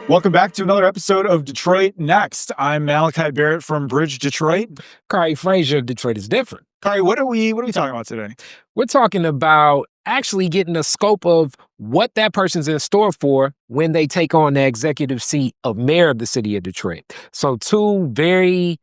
Welcome back to another episode of Detroit Next. I'm Malachi Barrett from BridgeDetroit. Kari Frazier of Detroit is Different. Kari, what are we talking about today? We're talking about actually getting a scope of what that person's in store for when they take on the executive seat of mayor of the city of Detroit. So two very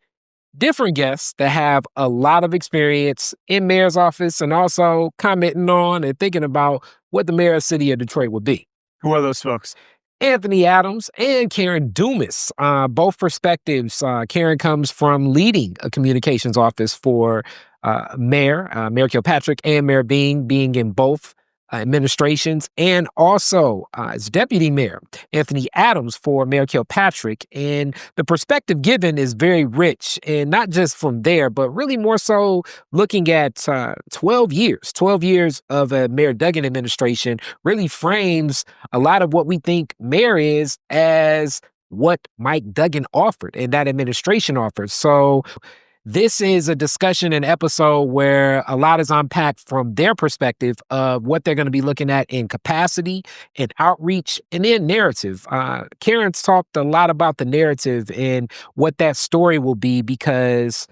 different guests that have a lot of experience in mayor's office and also commenting on and thinking about what the mayor of the city of Detroit would be. Who are those folks? Anthony Adams and Karen Dumas, both perspectives. Karen comes from leading a communications office for Mayor Kilpatrick and Mayor being in both administrations, and also as deputy mayor, Anthony Adams for Mayor Kilpatrick. And the perspective given is very rich, and not just from there, but really more so looking at 12 years of a Mayor Duggan administration really frames a lot of what we think mayor is as what Mike Duggan offered and that administration offered. So this is a discussion and episode where a lot is unpacked from their perspective of what they're going to be looking at in capacity and outreach and in narrative. Karen's talked a lot about the narrative and what that story will be because,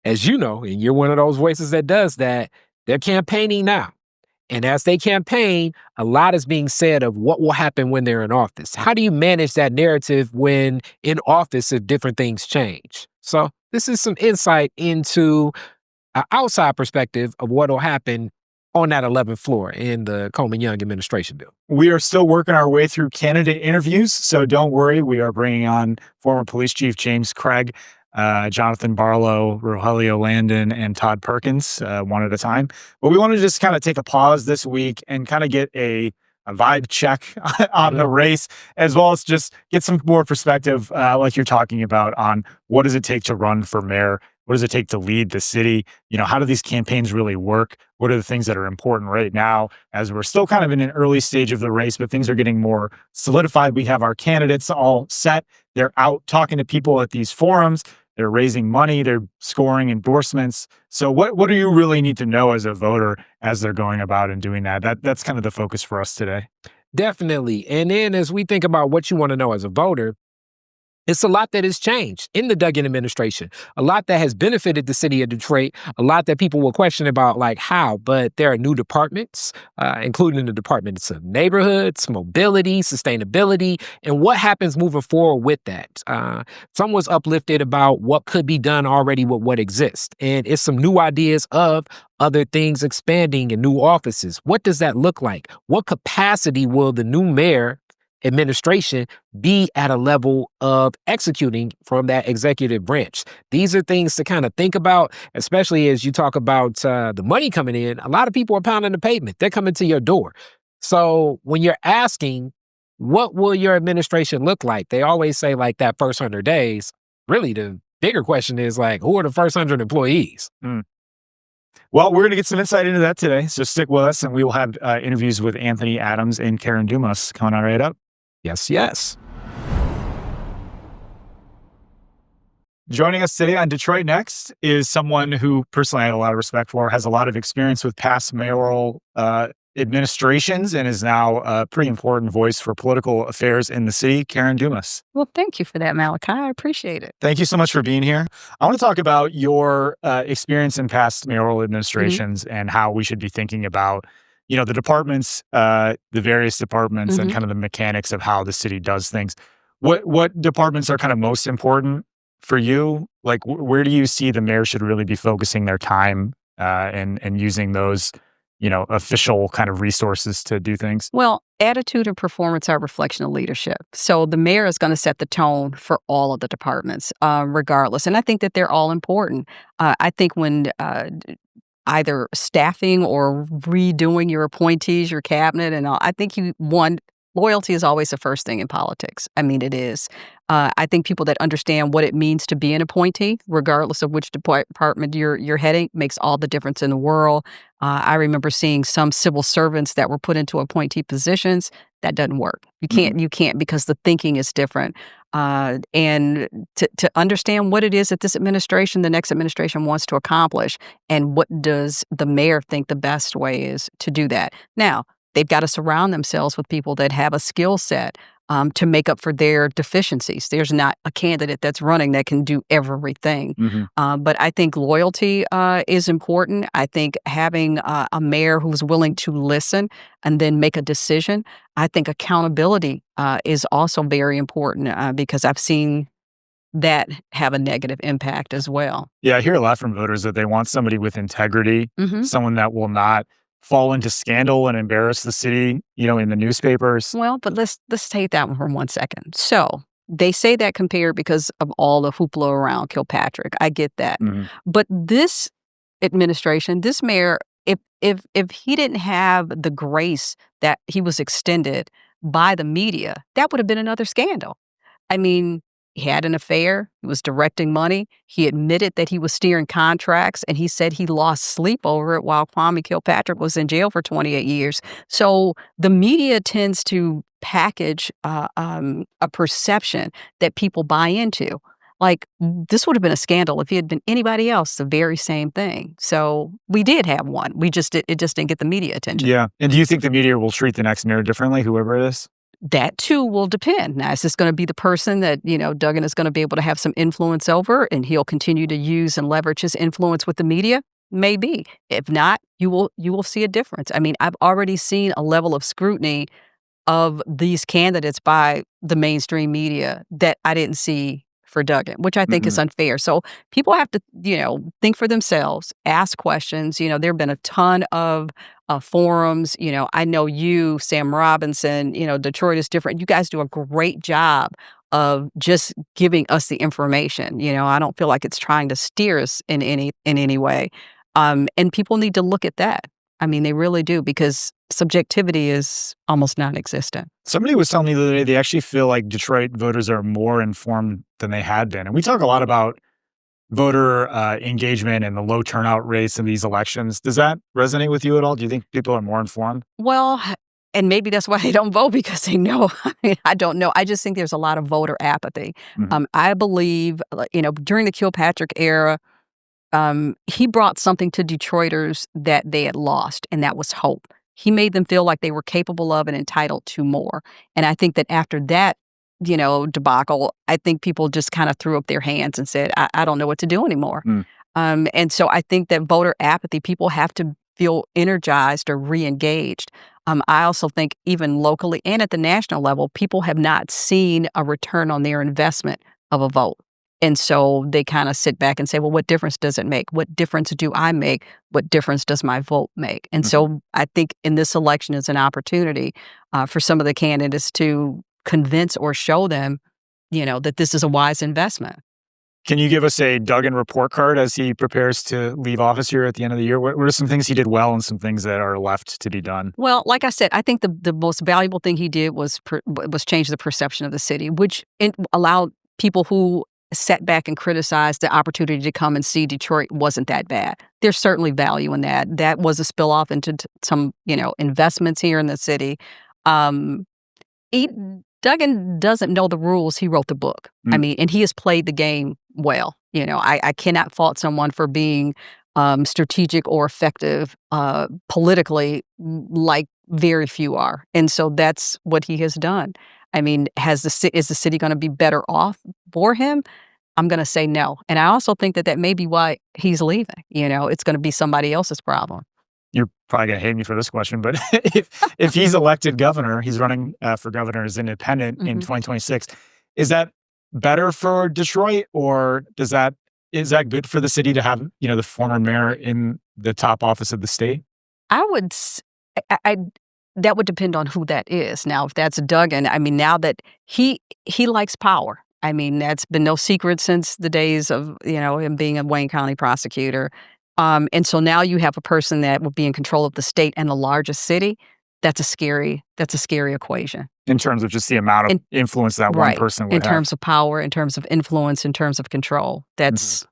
as you know, and you're one of those voices that does that, they're campaigning now. And as they campaign, a lot is being said of what will happen when they're in office. How do you manage that narrative when in office if different things change? So this is some insight into an outside perspective of what will happen on that 11th floor in the Coleman Young administration bill. We are still working our way through candidate interviews, so don't worry. We are bringing on former Police Chief James Craig, Jonathan Barlow, Rogelio Landon, and Todd Perkins, one at a time. But we want to just kind of take a pause this week and kind of get a vibe check on the race, as well as just get some more perspective, like you're talking about, on what does it take to run for mayor? What does it take to lead the city? You know, how do these campaigns really work? What are the things that are important right now as we're still kind of in an early stage of the race, but things are getting more solidified? We have our candidates all set. They're out talking to people at these forums. They're raising money, they're scoring endorsements. So what do you really need to know as a voter as they're going about and doing that? That's kind of the focus for us today. Definitely. And then as we think about what you want to know as a voter, it's a lot that has changed in the Duggan administration, a lot that has benefited the city of Detroit, a lot that people will question about like how, but there are new departments, including the departments of neighborhoods, mobility, sustainability, and what happens moving forward with that. Some was uplifted about what could be done already with what exists. And it's some new ideas of other things expanding in new offices. What does that look like? What capacity will the new mayor administration be at a level of executing from that executive branch? These are things to kind of think about, especially as you talk about the money coming in. A lot of people are pounding the pavement. They're coming to your door. So when you're asking, what will your administration look like? They always say like that first 100 days. Really, the bigger question is like, who are the first 100 employees? Well, we're going to get some insight into that today. So stick with us, and we will have interviews with Anthony Adams and Karen Dumas coming on right up. Yes. Joining us today on Detroit Next is someone who personally I have a lot of respect for, has a lot of experience with past mayoral administrations, and is now a pretty important voice for political affairs in the city, Karen Dumas. Well, thank you for that, Malachi. I appreciate it. Thank you so much for being here. I want to talk about your experience in past mayoral administrations and how we should be thinking about the departments, the various departments, and kind of the mechanics of how the city does things. What departments are kind of most important for you? Like, where do you see the mayor should really be focusing their time and using those, official kind of resources to do things? Well, attitude and performance are a reflection of leadership. So the mayor is going to set the tone for all of the departments, regardless. And I think that they're all important. I think when either staffing or redoing your appointees, your cabinet, and all. I think loyalty is always the first thing in politics. I mean, it is. I think people that understand what it means to be an appointee, regardless of which department you're heading, makes all the difference in the world. I remember seeing some civil servants that were put into appointee positions. That doesn't work. You can't because the thinking is different. And to understand what it is that this administration, the next administration wants to accomplish, and what does the mayor think the best way is to do that. Now, they've got to surround themselves with people that have a skill set to make up for their deficiencies. There's not a candidate that's running that can do everything. But I think loyalty is important. I think having a mayor who's willing to listen and then make a decision. I think accountability is also very important because I've seen that have a negative impact as well. Yeah, I hear a lot from voters that they want somebody with integrity, hmm someone that will not fall into scandal and embarrass the city, in the newspapers. Well, but let's take that one for 1 second. So they say that compared because of all the hoopla around Kilpatrick. I get that, Mhm. but this administration, this mayor, if he didn't have the grace that he was extended by the media, that would have been another scandal. I mean, he had an affair, he was directing money, he admitted that he was steering contracts, and he said he lost sleep over it while Kwame Kilpatrick was in jail for 28 years. So the media tends to package a perception that people buy into. Like, this would have been a scandal if he had been anybody else, the very same thing. So we did have one. It just didn't get the media attention. Yeah. And do you think the media will treat the next mayor differently, whoever it is? That too will depend. Now, is this going to be the person that, Duggan is going to be able to have some influence over and he'll continue to use and leverage his influence with the media? Maybe. If not, you will see a difference. I mean, I've already seen a level of scrutiny of these candidates by the mainstream media that I didn't see for Duggan, which I think is unfair. So people have to, think for themselves, ask questions. There have been a ton of forums. I know you, Sam Robinson, Detroit is different. You guys do a great job of just giving us the information. I don't feel like it's trying to steer us in any way. And people need to look at that. I mean, they really do, because subjectivity is almost non-existent. Somebody was telling me the other day they actually feel like Detroit voters are more informed than they had been. And we talk a lot about voter engagement and the low turnout rates in these elections. Does that resonate with you at all? Do you think people are more informed? Well, and maybe that's why they don't vote, because they know. I mean, I don't know. I just think there's a lot of voter apathy. I believe, during the Kilpatrick era, he brought something to Detroiters that they had lost, and that was hope. He made them feel like they were capable of and entitled to more. And I think that after that, debacle, I think people just kind of threw up their hands and said, I don't know what to do anymore. And so I think that voter apathy, people have to feel energized or re-engaged. I also think even locally and at the national level, people have not seen a return on their investment of a vote. And so they kind of sit back and say, well, what difference does it make? What difference do I make? What difference does my vote make? And so I think in this election is an opportunity for some of the candidates to convince or show them, that this is a wise investment. Can you give us a Duggan report card as he prepares to leave office here at the end of the year? What are some things he did well and some things that are left to be done? Well, like I said, I think the most valuable thing he did was change the perception of the city, which allowed people who sat back and criticized the opportunity to come and see Detroit wasn't that bad. There's certainly value in that. That was a spill off into some, investments here in the city. Duggan doesn't know the rules. He wrote the book. I mean, and he has played the game well. I cannot fault someone for being strategic or effective politically, like very few are. And so that's what he has done. I mean, is the city going to be better off for him? I'm going to say no. And I also think that may be why he's leaving. It's going to be somebody else's problem. You're probably going to hate me for this question, but if he's elected governor, he's running for governor as independent in 2026, is that better for Detroit, or is that good for the city to have, the former mayor in the top office of the state? That would depend on who that is. Now, if that's Duggan, I mean, now that he likes power. I mean, that's been no secret since the days of, him being a Wayne County prosecutor. And so now you have a person that would be in control of the state and the largest city. That's a scary equation. In terms of just the amount of influence that one person would have. In terms of power, in terms of influence, in terms of control. That's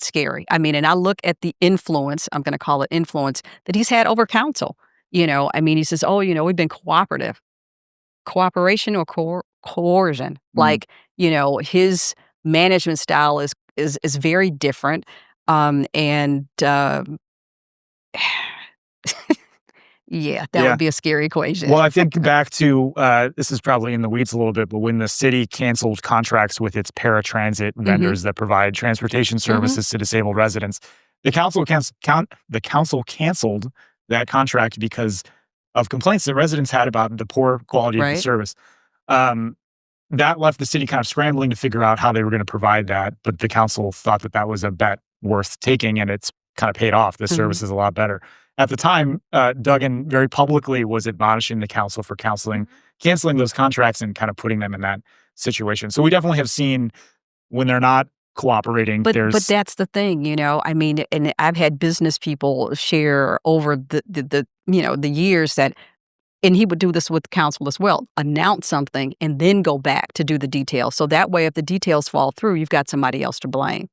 scary. I mean, and I look at the influence, I'm going to call it influence, that he's had over council. I mean, he says, oh, we've been cooperative. Cooperation or coercion. Like, his management style is very different. And Yeah, that Yeah. would be a scary equation. Well, I think back to this is probably in the weeds a little bit, but when the city canceled contracts with its paratransit vendors that provide transportation services to disabled residents, the council canceled that contract because of complaints that residents had about the poor quality of the Right. service. Um, that left the city kind of scrambling to figure out how they were going to provide that, but the council thought that that was a bet worth taking, and it's kind of paid off. The service is a lot better. At the time, Duggan very publicly was admonishing the council for canceling those contracts and kind of putting them in that situation. So we definitely have seen when they're not cooperating, But there's that's the thing, I mean, and I've had business people share over the years that, and he would do this with council as well, announce something and then go back to do the details. So that way, if the details fall through, you've got somebody else to blame.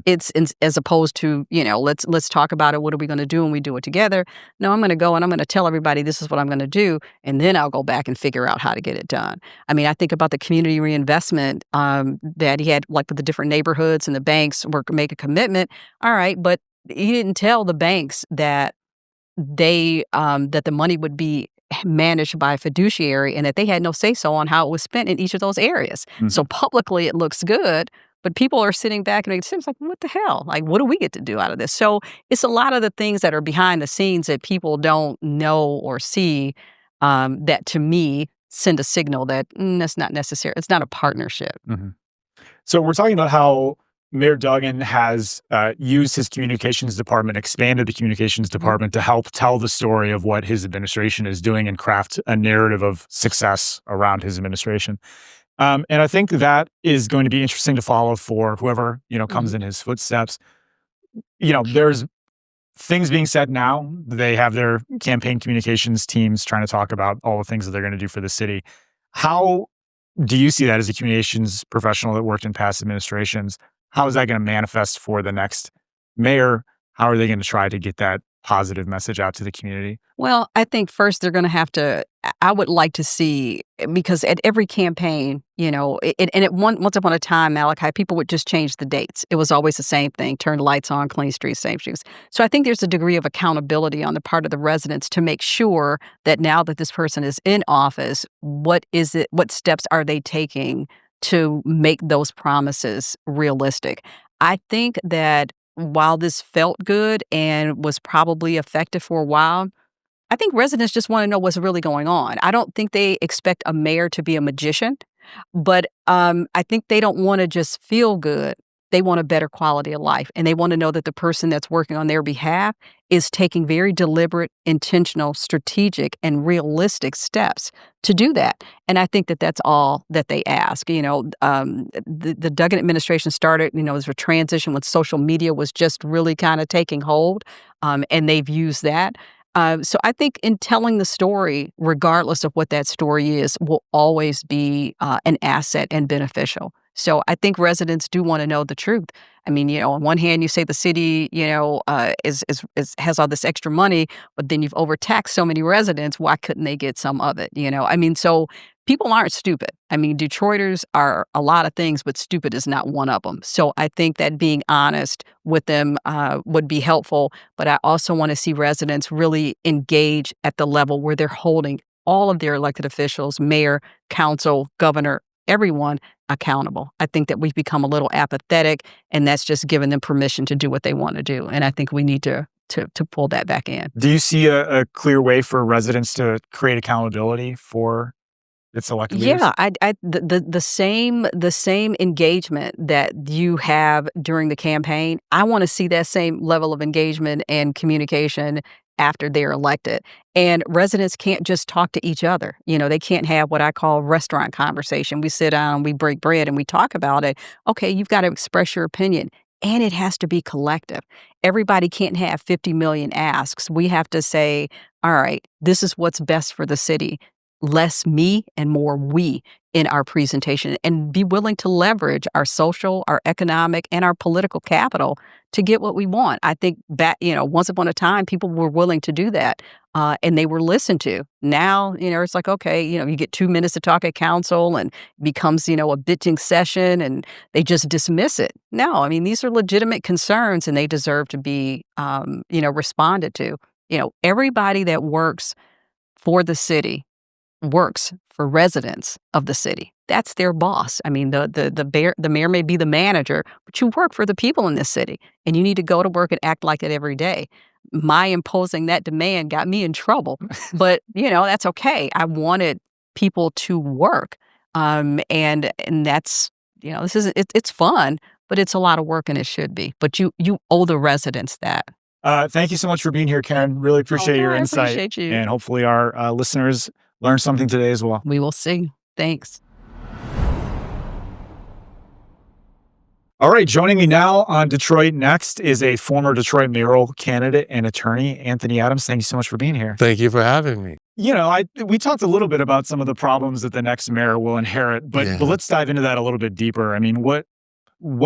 It's as opposed to, let's talk about it. What are we going to do? And we do it together. No, I'm going to go and I'm going to tell everybody this is what I'm going to do. And then I'll go back and figure out how to get it done. I mean, I think about the community reinvestment that he had, like with the different neighborhoods, and the banks were make a commitment. All right. But he didn't tell the banks that that the money would be managed by a fiduciary and that they had no say-so on how it was spent in each of those areas. So publicly it looks good, but people are sitting back and it seems like, what the hell? Like, what do we get to do out of this? So it's a lot of the things that are behind the scenes that people don't know or see, that to me send a signal that that's not necessary. It's not a partnership. So we're talking about how Mayor Duggan has used his communications department, expanded the communications department to help tell the story of what his administration is doing and craft a narrative of success around his administration. And I think that is going to be interesting to follow for whoever, comes in his footsteps. There's things being said now. They have their campaign communications teams trying to talk about all the things that they're going to do for the city. How do you see that as a communications professional that worked in past administrations? How is that going to manifest for the next mayor? How are they going to try to get that positive message out to the community? Well, I think first they're going to have to, I would like to see, because at every campaign, once upon a time, Malachi, people would just change the dates. It was always the same thing, turn the lights on, clean streets, same shoes. So I think there's a degree of accountability on the part of the residents to make sure that now that this person is in office, what steps are they taking to make those promises realistic? I think that while this felt good and was probably effective for a while, I think residents just want to know what's really going on. I don't think they expect a mayor to be a magician, but I think they don't want to just feel good. They want a better quality of life, and they want to know that the person that's working on their behalf is taking very deliberate, intentional, strategic, and realistic steps to do that. And I think that that's all that they ask. The Duggan administration started, as a transition when social media was just really kind of taking hold, and they've used that. So I think in telling the story, regardless of what that story is, will always be an asset and beneficial. So I think residents do want to know the truth. I mean, on one hand, you say the city, has all this extra money, but then you've overtaxed so many residents. Why couldn't they get some of it? I mean, so people aren't stupid. I mean, Detroiters are a lot of things, but stupid is not one of them. So I think that being honest with them would be helpful. But I also want to see residents really engage at the level where they're holding all of their elected officials, mayor, council, governor, everyone accountable. I think that we've become a little apathetic, and that's just giving them permission to do what they want to do. And I think we need to pull that back in. Do you see a clear way for residents to create accountability for its elected leaders? Yeah, the same engagement that you have during the campaign, I want to see that same level of engagement and communication after they're elected. And residents can't just talk to each other. They can't have what I call restaurant conversation. We sit down, we break bread, and we talk about it. Okay, you've got to express your opinion. And it has to be collective. Everybody can't have 50 million asks. We have to say, all right, this is what's best for the city. Less me and more we in our presentation, and be willing to leverage our social, our economic, and our political capital to get what we want. I think back, once upon a time, people were willing to do that, and they were listened to. Now, it's like, okay, you get 2 minutes to talk at council and it becomes, a bitching session, and they just dismiss it. No, I mean, these are legitimate concerns, and they deserve to be, responded to. Everybody that works for the city works for residents of the city. That's their boss. I mean, the mayor may be the manager, but you work for the people in this city, and you need to go to work and act like it every day. My imposing that demand got me in trouble, but that's okay. I wanted people to work, and that's this is it's fun, but it's a lot of work, and it should be. But you owe the residents that. Thank you so much for being here, Karen. Really appreciate your I insight. appreciate you. And hopefully our listeners learned something today as well. We will see. Thanks. All right, joining me now on Detroit Next is a former Detroit mayoral candidate and attorney, Anthony Adams. Thank you so much for being here. Thank you for having me. We talked a little bit about some of the problems that the next mayor will inherit, but let's dive into that a little bit deeper. I mean, what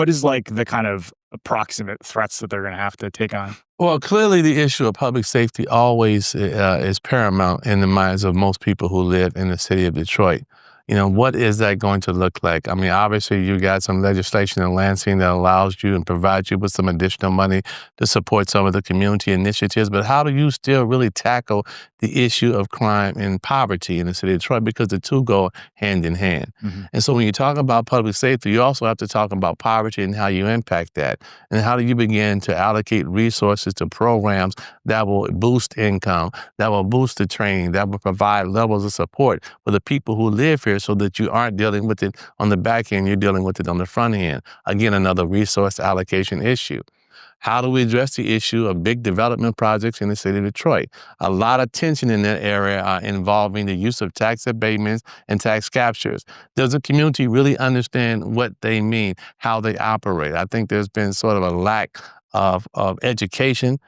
is like the kind of approximate threats that they're going to have to take on? Well, clearly the issue of public safety always is paramount in the minds of most people who live in the city of Detroit. What is that going to look like? I mean, obviously, you got some legislation in Lansing that allows you and provides you with some additional money to support some of the community initiatives. But how do you still really tackle the issue of crime and poverty in the city of Detroit? Because the two go hand in hand. Mm-hmm. And so when you talk about public safety, you also have to talk about poverty and how you impact that. And how do you begin to allocate resources to programs that will boost income, that will boost the training, that will provide levels of support for the people who live here, so that you aren't dealing with it on the back end, you're dealing with it on the front end. Again, another resource allocation issue. How do we address the issue of big development projects in the city of Detroit? A lot of tension in that area involving the use of tax abatements and tax captures. Does the community really understand what they mean, how they operate? I think there's been sort of a lack of education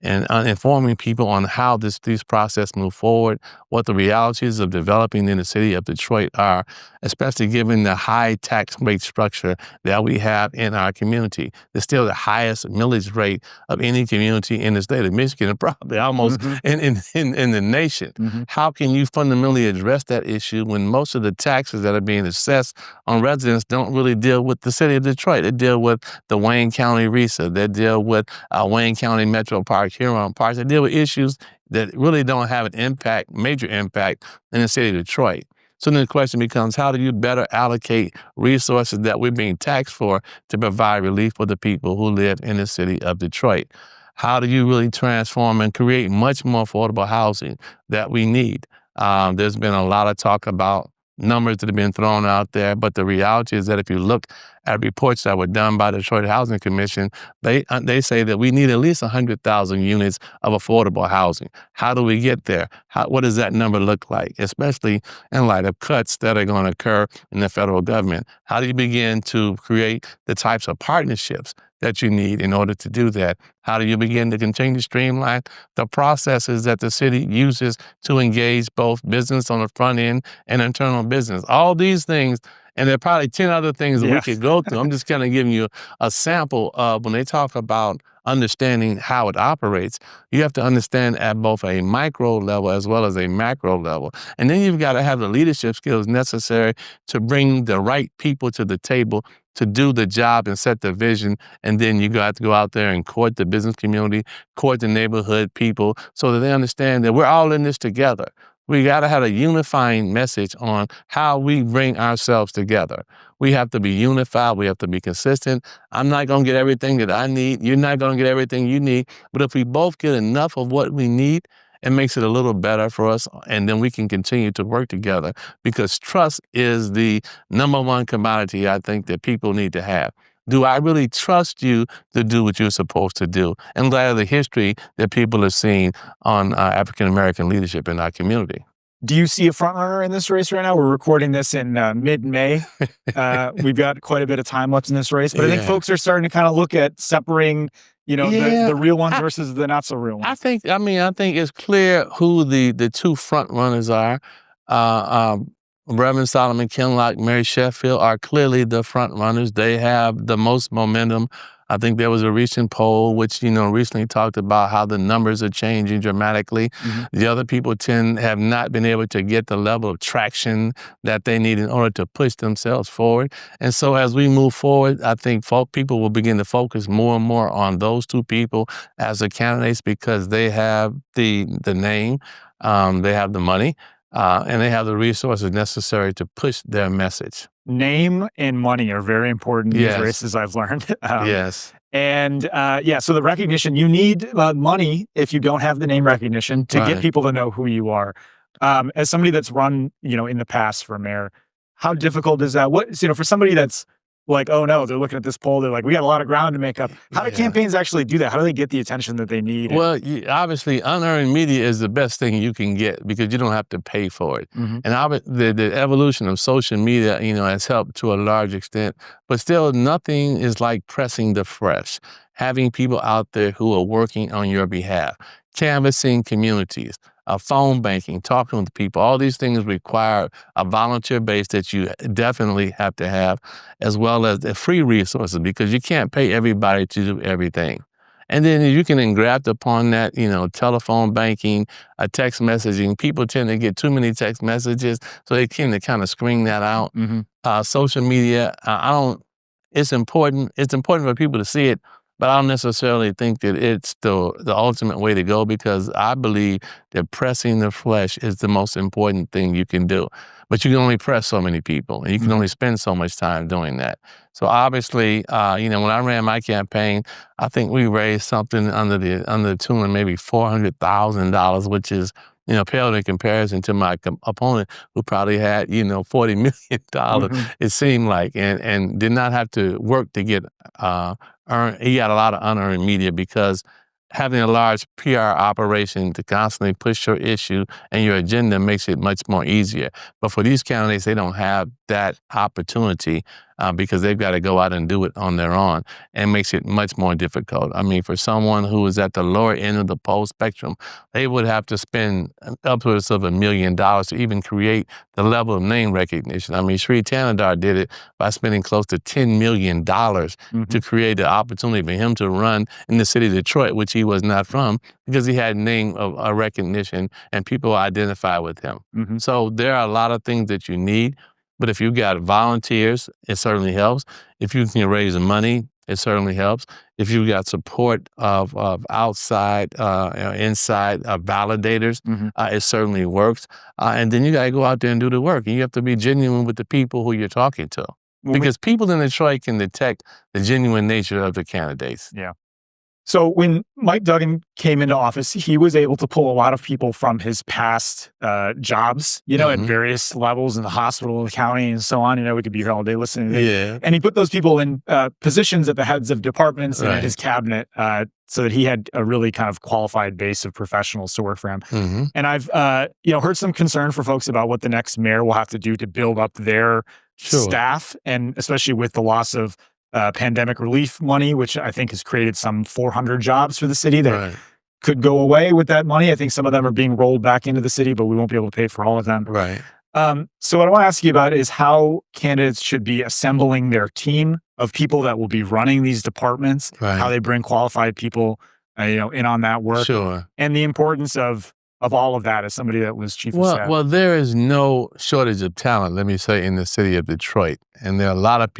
and informing people on how these processes move forward, what the realities of developing in the city of Detroit are, especially given the high tax rate structure that we have in our community. It's still the highest millage rate of any community in the state of Michigan, and probably almost in the nation. Mm-hmm. How can you fundamentally address that issue when most of the taxes that are being assessed on residents don't really deal with the city of Detroit? They deal with the Wayne County RESA, they deal with Wayne County Metro Park, Huron Parks, they deal with issues that really don't have an major impact in the city of Detroit. So then the question becomes, how do you better allocate resources that we're being taxed for to provide relief for the people who live in the city of Detroit? How do you really transform and create much more affordable housing that we need? There's been a lot of talk about numbers that have been thrown out there, but the reality is that if you look at reports that were done by the Detroit Housing Commission, they say that we need at least 100,000 units of affordable housing. How do we get there? What does that number look like, especially in light of cuts that are going to occur in the federal government? How do you begin to create the types of partnerships that you need in order to do that? How do you begin to continue to streamline the processes that the city uses to engage both business on the front end and internal business? All these things, and there are probably 10 other things that we could go through. I'm just kind of giving you a sample of when they talk about understanding how it operates. You have to understand at both a micro level as well as a macro level. And then you've got to have the leadership skills necessary to bring the right people to the table to do the job and set the vision. And then you got to go out there and court the business community, court the neighborhood people, so that they understand that we're all in this together. We got to have a unifying message on how we bring ourselves together. We have to be unified. We have to be consistent. I'm not going to get everything that I need. You're not going to get everything you need. But if we both get enough of what we need, it makes it a little better for us, and then we can continue to work together, because trust is the number one commodity I think that people need to have. Do I really trust you to do what you're supposed to do? In light of the history that people have seen on African-American leadership in our community. Do you see a front runner in this race right now? We're recording this in mid-May. We've got quite a bit of time left in this race, but I think folks are starting to kind of look at separating, the real ones versus the not so real ones. I think it's clear who the two front runners are. Reverend Solomon Kinlock, Mary Sheffield are clearly the front runners. They have the most momentum I think there was a recent poll which, recently talked about how the numbers are changing dramatically. The other people have not been able to get the level of traction that they need in order to push themselves forward. And so as we move forward, I think people will begin to focus more and more on those two people as the candidates because they have the name, they have the money, and they have the resources necessary to push their message. Name and money are very important in these Yes. races, I've learned. Yes. And so the recognition, you need money if you don't have the name recognition to get Right. people to know who you are. As somebody that's run, in the past for mayor, how difficult is that? For somebody that's like, oh no, they're looking at this poll, they're like, we got a lot of ground to make up. How do Yeah. campaigns actually do that? How do they get the attention that they need? Well, obviously, unearned media is the best thing you can get because you don't have to pay for it. Mhm. And the evolution of social media, has helped to a large extent. But still, nothing is like pressing the fresh, having people out there who are working on your behalf, canvassing communities, phone banking, talking with people. All these things require a volunteer base that you definitely have to have, as well as the free resources, because you can't pay everybody to do everything. And then you can engraft upon that, telephone banking, text messaging. People tend to get too many text messages, so they tend to kind of screen that out. Mhm. Social media, it's important. It's important for people to see it, but I don't necessarily think that it's the ultimate way to go because I believe that pressing the flesh is the most important thing you can do. But you can only press so many people, and you can only spend so much time doing that. So obviously, when I ran my campaign, I think we raised something under the tune of maybe $400,000, which is paled in comparison to my opponent who probably had $40 million. It seemed like, and did not have to work to get he got a lot of unearned media because having a large PR operation to constantly push your issue and your agenda makes it much more easier. But for these candidates, they don't have that opportunity because they've got to go out and do it on their own, and makes it much more difficult. I mean, for someone who is at the lower end of the poll spectrum, they would have to spend upwards of $1 million to even create the level of name recognition. I mean, Sri Tanadar did it by spending close to $10 million to create the opportunity for him to run in the city of Detroit, which he was not from, because he had name of recognition and people identify with him. So there are a lot of things that you need. But if you got volunteers, it certainly helps. If you can raise money, it certainly helps. If you got support of outside, inside validators, it certainly works. And then you got to go out there and do the work. And you have to be genuine with the people who you're talking to. Because people in Detroit can detect the genuine nature of the candidates. Yeah. So when Mike Duggan came into office, he was able to pull a lot of people from his past jobs, at various levels in the hospital, the county, and so on. We could be here all day listening. Yeah. And he put those people in positions at the heads of departments and in his cabinet so that he had a really kind of qualified base of professionals to work for him. And I've heard some concern for folks about what the next mayor will have to do to build up their staff, and especially with the loss of pandemic relief money, which I think has created some 400 jobs for the city that could go away with that money. I think some of them are being rolled back into the city, but we won't be able to pay for all of them. Right. So what I want to ask you about is how candidates should be assembling their team of people that will be running these departments, how they bring qualified people, in on that work, and the importance of all of that as somebody that was chief of staff. Well, there is no shortage of talent, let me say, in the city of Detroit. And there are a lot of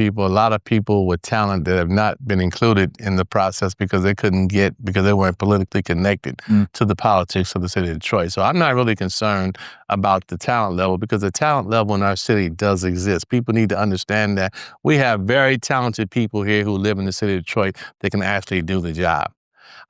people with talent that have not been included in the process because because they weren't politically connected to the politics of the city of Detroit. So I'm not really concerned about the talent level because the talent level in our city does exist. People need to understand that we have very talented people here who live in the city of Detroit that can actually do the job.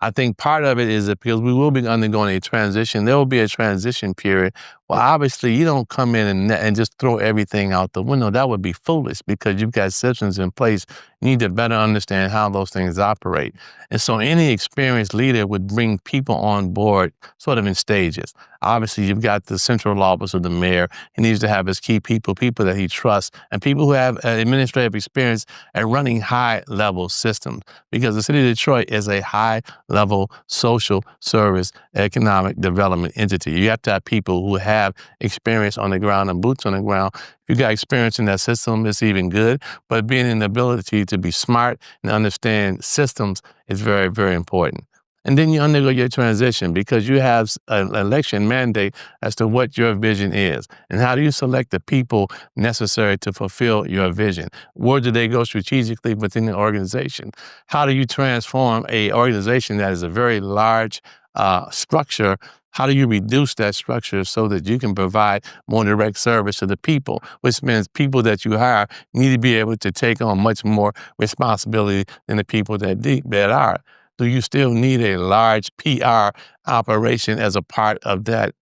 I think part of it is that because we will be undergoing a transition, there will be a transition period. Well, obviously, you don't come in and just throw everything out the window. That would be foolish because you've got systems in place. You need to better understand how those things operate. And so any experienced leader would bring people on board sort of in stages. Obviously, you've got the central office of the mayor. He needs to have his key people that he trusts, and people who have administrative experience at running high-level systems, because the city of Detroit is a high-level social service economic development entity. You have to have people who have have experience on the ground and boots on the ground. If you got experience in that system, it's even good. But being in the ability to be smart and understand systems is very, very important. And then you undergo your transition because you have an election mandate as to what your vision is. And how do you select the people necessary to fulfill your vision? Where do they go strategically within the organization? How do you transform a organization that is a very large structure? How do you reduce that structure so that you can provide more direct service to the people, which means people that you hire need to be able to take on much more responsibility than the people that are. Do you still need a large PR operation as a part of that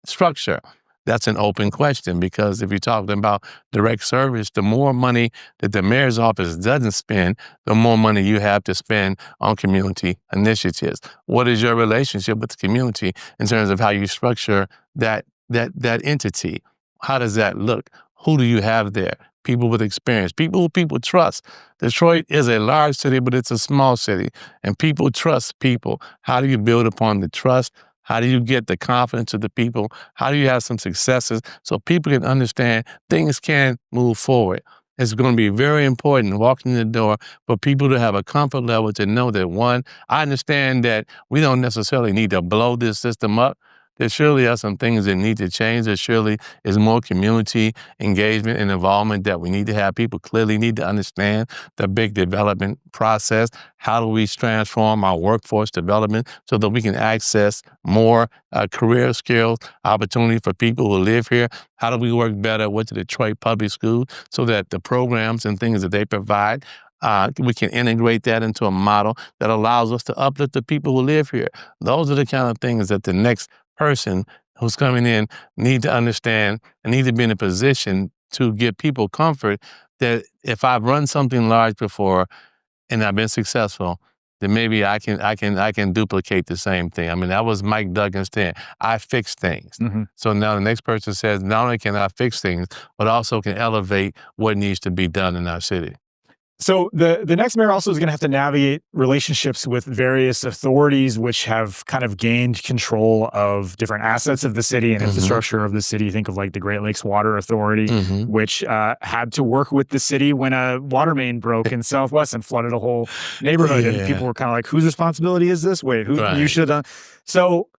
structure? That's an open question, because if you're talking about direct service, the more money that the mayor's office doesn't spend, the more money you have to spend on community initiatives. What is your relationship with the community in terms of how you structure that entity? How does that look? Who do you have there? People with experience, people who people trust. Detroit is a large city, but it's a small city, and people trust people. How do you build upon the trust? How do you get the confidence of the people? How do you have some successes so people can understand things can move forward? It's going to be very important walking in the door for people to have a comfort level to know that, one, I understand that we don't necessarily need to blow this system up. There surely are some things that need to change. There surely is more community engagement and involvement that we need to have. People clearly need to understand the big development process. How do we transform our workforce development so that we can access more career skills, opportunity for people who live here? How do we work better with the Detroit Public Schools so that the programs and things that they provide, we can integrate that into a model that allows us to uplift the people who live here? Those are the kind of things that the next person who's coming in need to understand and need to be in a position to give people comfort that if I've run something large before and I've been successful, then maybe I can duplicate the same thing. I mean, that was Mike Duggan's thing. I fix things. Mhm. So now the next person says, not only can I fix things, but also can elevate what needs to be done in our city. So the next mayor also is going to have to navigate relationships with various authorities which have kind of gained control of different assets of the city and infrastructure of the city. Think of like the Great Lakes Water Authority, which had to work with the city when a water main broke in Southwest and flooded a whole neighborhood. And people were kind of like, whose responsibility is this? Wait, who you should have done? So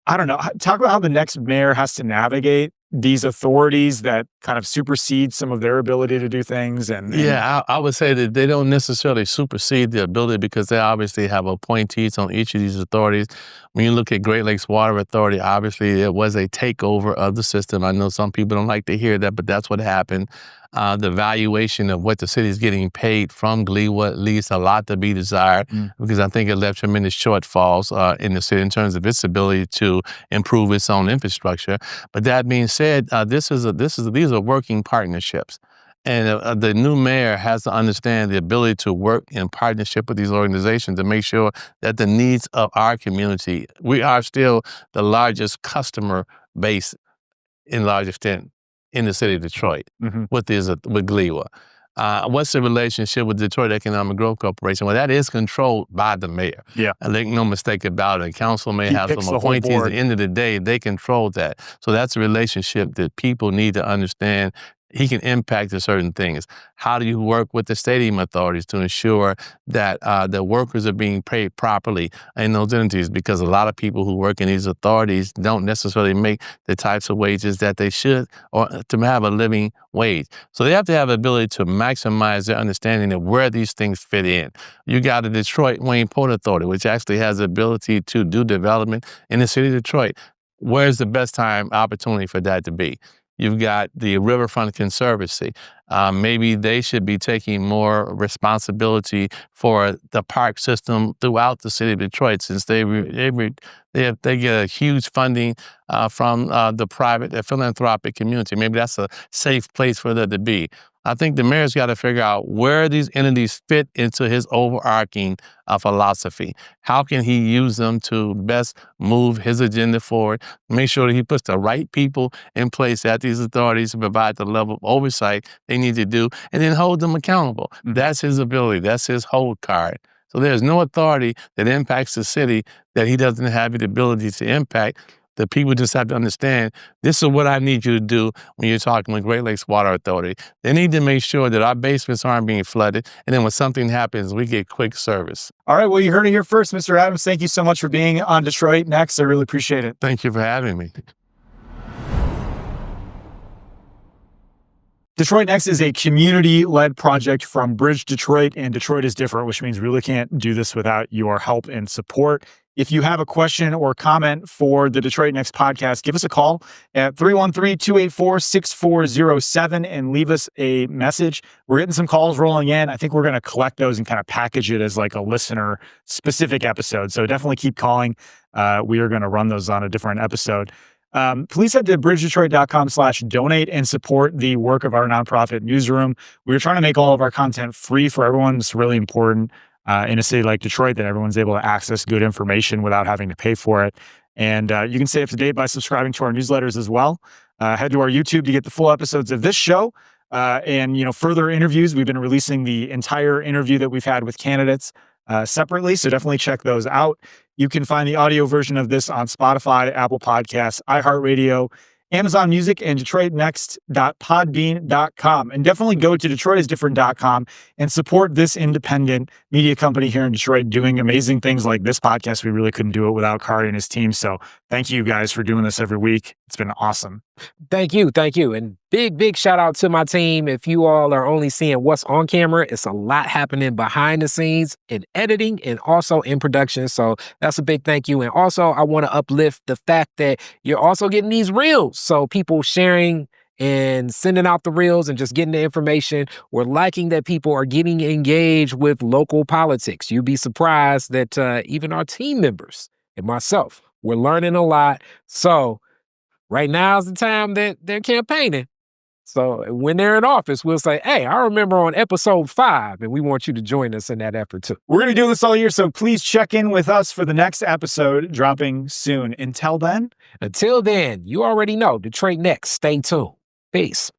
I don't know. Talk about how the next mayor has to navigate these authorities that kind of supersede some of their ability to do things. And I would say that they don't necessarily supersede the ability because they obviously have appointees on each of these authorities. When you look at Great Lakes Water Authority, obviously it was a takeover of the system. I know some people don't like to hear that, but that's what happened. The valuation of what the city is getting paid from GLEWA leaves a lot to be desired because I think it left tremendous shortfalls in the city in terms of its ability to improve its own infrastructure. But that being said, these are working partnerships. And the new mayor has to understand the ability to work in partnership with these organizations to make sure that the needs of our community, we are still the largest customer base in large extent in the city of Detroit with GLEWA. What's the relationship with Detroit Economic Growth Corporation? Well, that is controlled by the mayor. Yeah. And make no mistake about it. Council may have some appointees. At the end of the day, they control that. So that's a relationship that people need to understand. He can impact to certain things. How do you work with the stadium authorities to ensure that the workers are being paid properly in those entities? Because a lot of people who work in these authorities don't necessarily make the types of wages that they should or to have a living wage. So they have to have the ability to maximize their understanding of where these things fit in. You got the Detroit Wayne Port Authority, which actually has the ability to do development in the city of Detroit. Where's the best time opportunity for that to be? You've got the Riverfront Conservancy. Maybe they should be taking more responsibility for the park system throughout the city of Detroit, since they get a huge funding from the private philanthropic community. Maybe that's a safe place for them to be. I think the mayor's got to figure out where these entities fit into his overarching philosophy. How can he use them to best move his agenda forward, make sure that he puts the right people in place at these authorities to provide the level of oversight they need to do, and then hold them accountable. That's his ability. That's his hold card. So there's no authority that impacts the city that he doesn't have the ability to impact. The people just have to understand, this is what I need you to do when you're talking with Great Lakes Water Authority. They need to make sure that our basements aren't being flooded, and then when something happens, we get quick service. All right, well, you heard it here first, Mr. Adams. Thank you so much for being on Detroit Next. I really appreciate it. Thank you for having me. Detroit Next is a community-led project from Bridge Detroit and Detroit is Different, which means we really can't do this without your help and support. If you have a question or comment for the Detroit Next podcast, give us a call at 313-284-6407 and leave us a message. We're getting some calls rolling in. I think we're going to collect those and kind of package it as like a listener-specific episode. So definitely keep calling. We are going to run those on a different episode. Please head to bridgedetroit.com/donate and support the work of our nonprofit newsroom. We're trying to make all of our content free for everyone. It's really important in a city like Detroit that everyone's able to access good information without having to pay for it. And you can stay up to date by subscribing to our newsletters as well. Head to our YouTube to get the full episodes of this show and further interviews. We've been releasing the entire interview that we've had with candidates separately, so definitely check those out. You can find the audio version of this on Spotify, Apple Podcasts, iHeartRadio, Amazon Music, and DetroitNext.podbean.com. And definitely go to DetroitIsDifferent.com and support this independent media company here in Detroit doing amazing things like this podcast. We really couldn't do it without Kari and his team. So thank you guys for doing this every week. It's been awesome. Thank you. And big shout out to my team. If you all are only seeing what's on camera, it's a lot happening behind the scenes in editing and also in production. So that's a big thank you. And also I want to uplift the fact that you're also getting these reels. So people sharing and sending out the reels and just getting the information. We're liking that people are getting engaged with local politics. You'd be surprised that even our team members and myself, we're learning a lot. So right now is the time that they're campaigning. So when they're in office, we'll say, hey, I remember on episode 5, and we want you to join us in that effort too. We're going to do this all year, so please check in with us for the next episode dropping soon. Until then, you already know Detroit Next. Stay tuned. Peace.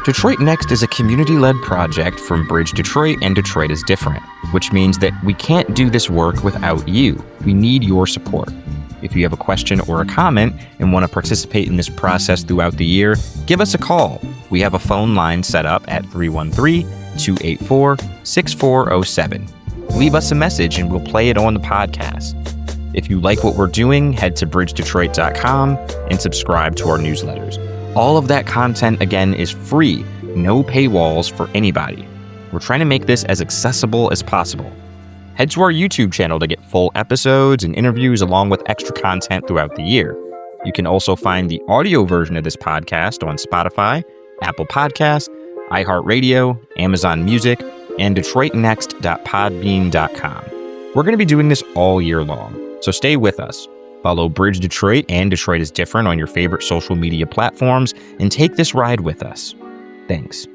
Detroit Next is a community-led project from Bridge Detroit and Detroit is Different, which means that we can't do this work without you. We need your support. If you have a question or a comment and want to participate in this process throughout the year, give us a call. We have a phone line set up at 313-284-6407. Leave us a message and we'll play it on the podcast. If you like what we're doing, head to bridgedetroit.com and subscribe to our newsletters. All of that content, again, is free, no paywalls for anybody. We're trying to make this as accessible as possible. Head to our YouTube channel to get full episodes and interviews along with extra content throughout the year. You can also find the audio version of this podcast on Spotify, Apple Podcasts, iHeartRadio, Amazon Music, and DetroitNext.podbean.com. We're going to be doing this all year long, so stay with us. Follow Bridge Detroit and Detroit is Different on your favorite social media platforms and take this ride with us. Thanks.